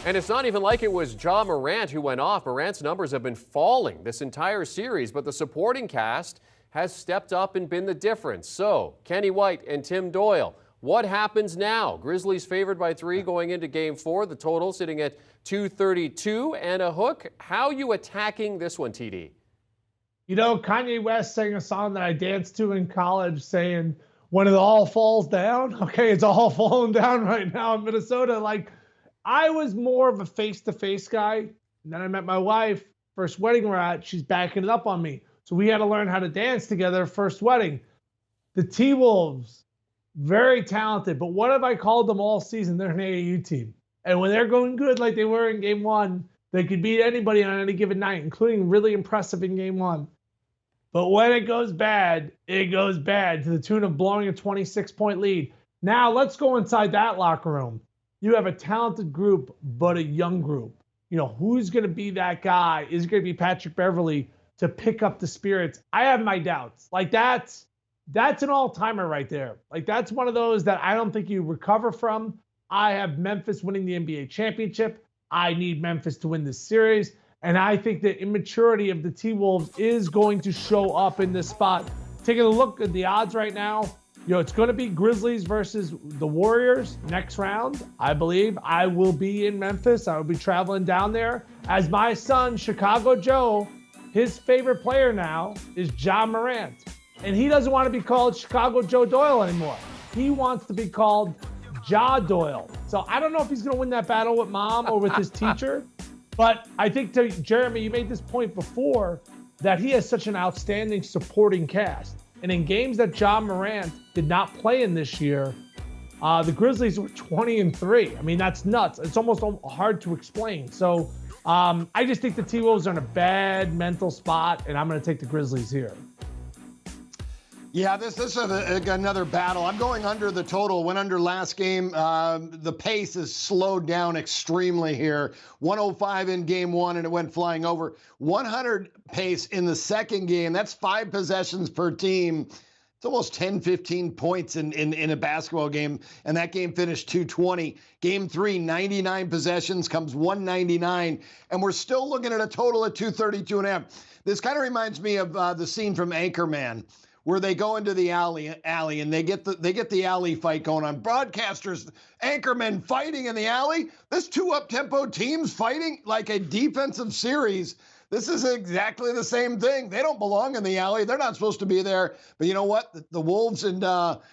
And it's not even like it was Ja Morant who went off. Morant's numbers have been falling this entire series, but the supporting cast has stepped up and been the difference. So, Kenny White and Tim Doyle, what happens now? Grizzlies favored by 3 going into Game 4. The total sitting at 232 and a hook. How you attacking this one, TD? You know, Kanye West sang a song that I danced to in college saying, when it all falls down. Okay, it's all falling down right now in Minnesota. Like, I was more of a face-to-face guy. And then I met my wife, first wedding we're at, she's backing it up on me. So we had to learn how to dance together, first wedding. The T-Wolves, very talented, but what have I called them all season? They're an AAU team. And when they're going good like they were in Game 1, they could beat anybody on any given night, including really impressive in Game 1. But when it goes bad to the tune of blowing a 26-point lead. Now let's go inside that locker room. You have a talented group, but a young group. You know, who's going to be that guy? Is it going to be Patrick Beverley to pick up the spirits? I have my doubts. Like, that's an all-timer right there. Like, that's one of those that I don't think you recover from. I have Memphis winning the NBA championship. I need Memphis to win this series. And I think the immaturity of the T-Wolves is going to show up in this spot. Taking a look at the odds right now, you know, it's going to be Grizzlies versus the Warriors next round. I believe I will be in Memphis. I will be traveling down there. As my son, Chicago Joe, his favorite player now is Ja Morant. And he doesn't want to be called Chicago Joe Doyle anymore. He wants to be called Ja Doyle. So I don't know if he's going to win that battle with mom or with his teacher. But I think, to Jeremy, you made this point before, that he has such an outstanding supporting cast. And in games that Ja Morant did not play in this year, the Grizzlies were 20-3. I mean, that's nuts. It's almost hard to explain. So I just think the T-Wolves are in a bad mental spot, and I'm going to take the Grizzlies here. Yeah, this is another battle. I'm going under the total. Went under last game. The pace is slowed down extremely here. 105 in Game 1, and it went flying over. 100 pace in the second game. That's 5 possessions per team. It's almost 10, 15 points in a basketball game, and that game finished 220. Game 3, 99 possessions, comes 199, and we're still looking at a total of 232 and a half. This kind of reminds me of the scene from Anchorman, where they go into the alley and they get the alley fight going on. Broadcasters, anchormen fighting in the alley. This 2 up-tempo teams fighting like a defensive series. This is exactly the same thing. They don't belong in the alley. They're not supposed to be there. But you know what? The Wolves and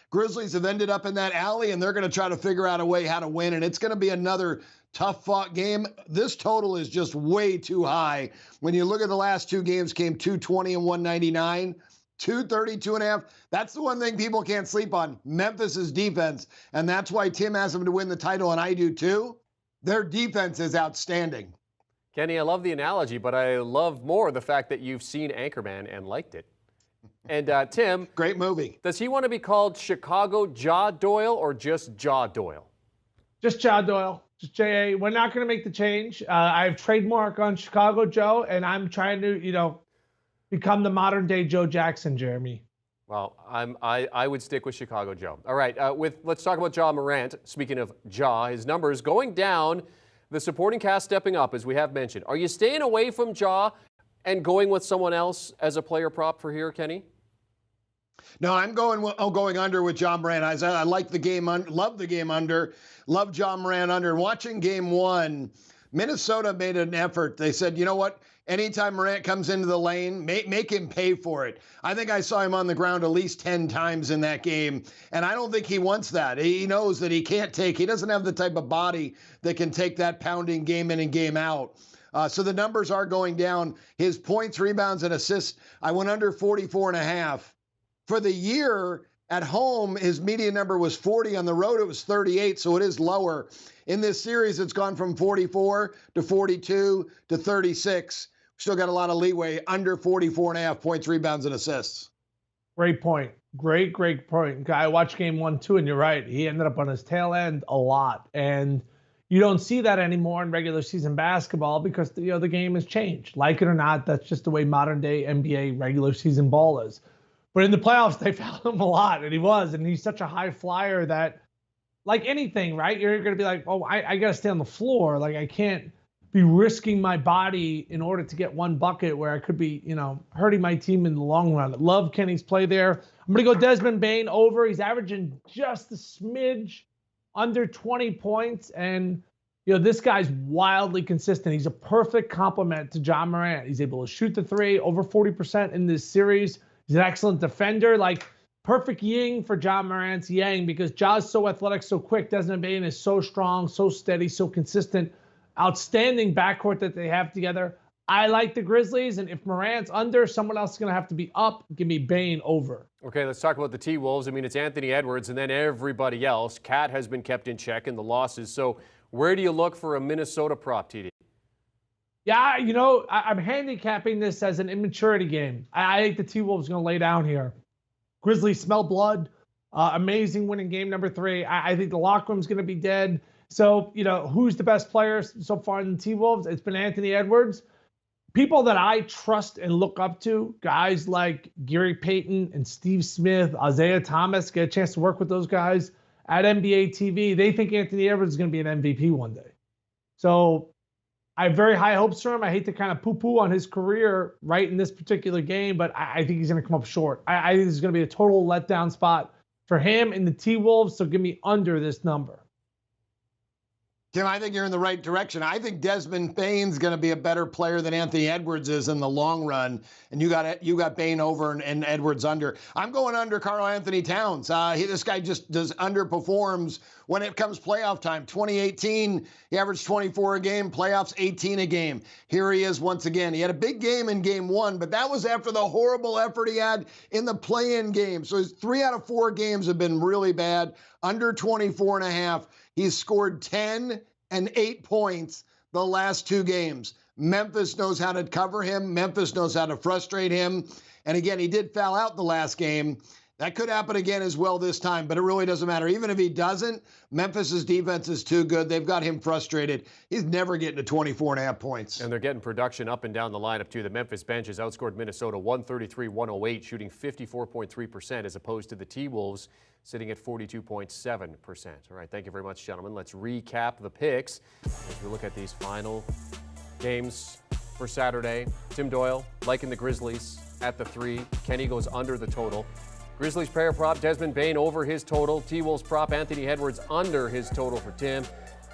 Grizzlies have ended up in that alley, and they're going to try to figure out a way how to win. And it's going to be another tough-fought game. This total is just way too high. When you look at the last 2 games, came 220 and 199. 232 and a half. That's the one thing people can't sleep on. Memphis's defense. And that's why Tim has them to win the title, and I do too. Their defense is outstanding. Kenny, I love the analogy, but I love more the fact that you've seen Anchorman and liked it. And Tim. Great movie. Does he want to be called Chicago Ja Doyle or just Ja Doyle? Just Ja Doyle. Just J.A. We're not going to make the change. I have trademark on Chicago Joe, and I'm trying to, become the modern day Joe Jackson, Jeremy. Well, I would stick with Chicago Joe. All right, let's talk about Ja Morant. Speaking of Ja, his numbers going down, the supporting cast stepping up, as we have mentioned. Are you staying away from Ja and going with someone else as a player prop for here, Kenny? No, I'm going under with Ja Morant. I like the game, love the game under, love Ja Morant under. Watching Game 1, Minnesota made an effort. They said, you know what? Anytime Morant comes into the lane, make him pay for it. I think I saw him on the ground at least 10 times in that game, and I don't think he wants that. He knows that he doesn't have the type of body that can take that pounding game in and game out. So the numbers are going down. His points, rebounds, and assists, I went under 44 and a half. For the year, at home, his median number was 40. On the road, it was 38, so it is lower. In this series, it's gone from 44 to 42 to 36. Still got a lot of leeway, under 44 and a half points, rebounds, and assists. Great point. Great point. I watched Game 1 too, and you're right. He ended up on his tail end a lot. And you don't see that anymore in regular season basketball because the game has changed. Like it or not, that's just the way modern day NBA regular season ball is. But in the playoffs, they fouled him a lot, and he's such a high flyer that like anything, right? You're going to be like, oh, I got to stay on the floor. Like, I can't be risking my body in order to get one bucket where I could be, hurting my team in the long run. I love Kenny's play there. I'm going to go Desmond Bane over. He's averaging just a smidge under 20 points. And, this guy's wildly consistent. He's a perfect complement to John Morant. He's able to shoot the three, over 40% in this series. He's an excellent defender. Like, perfect yin for John Morant's yang, because Ja's so athletic, so quick. Desmond Bane is so strong, so steady, so consistent. Outstanding backcourt that they have together. I like the Grizzlies, and if Morant's under, someone else is going to have to be up. Give me Bane over. Okay, let's talk about the T-Wolves. I mean, it's Anthony Edwards and then everybody else. Cat has been kept in check in the losses. So where do you look for a Minnesota prop, TD? Yeah, I'm handicapping this as an immaturity game. I think the T-Wolves are going to lay down here. Grizzlies smell blood. Amazing win in game number 3. I think the locker room's going to be dead. So, who's the best player so far in the T-Wolves? It's been Anthony Edwards. People that I trust and look up to, guys like Gary Payton and Steve Smith, Isaiah Thomas, get a chance to work with those guys at NBA TV. They think Anthony Edwards is going to be an MVP one day. So I have very high hopes for him. I hate to kind of poo-poo on his career right in this particular game, but I think he's going to come up short. I think this is going to be a total letdown spot for him and the T-Wolves, so give me under this number. Tim, I think you're in the right direction. I think Desmond Bane's going to be a better player than Anthony Edwards is in the long run, and you got Bane over and Edwards under. I'm going under Karl Anthony Towns. This guy just underperforms when it comes playoff time. 2018, he averaged 24 a game, playoffs 18 a game. Here he is once again. He had a big game in game 1, but that was after the horrible effort he had in the play-in game. So his 3 out of 4 games have been really bad, under 24.5. He's scored 10 and 8 points the last 2 games. Memphis knows how to cover him. Memphis knows how to frustrate him. And again, he did foul out the last game. That could happen again as well this time, but it really doesn't matter. Even if he doesn't, Memphis's defense is too good. They've got him frustrated. He's never getting to 24.5 points. And they're getting production up and down the lineup, too. The Memphis bench has outscored Minnesota 133-108, shooting 54.3%, as opposed to the T-Wolves sitting at 42.7%. All right, thank you very much, gentlemen. Let's recap the picks as we look at these final games for Saturday. Tim Doyle liking the Grizzlies at the 3. Kenny goes under the total. Grizzlies player prop, Desmond Bane over his total. T-Wolves prop, Anthony Edwards under his total for Tim.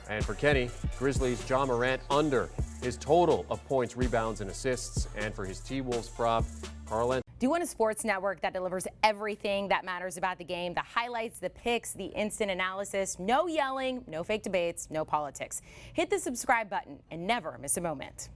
And for Kenny, Grizzlies, John Morant under his total of points, rebounds, and assists. And for his T-Wolves prop, Karl. Do you want a sports network that delivers everything that matters about the game? The highlights, the picks, the instant analysis, no yelling, no fake debates, no politics. Hit the subscribe button and never miss a moment.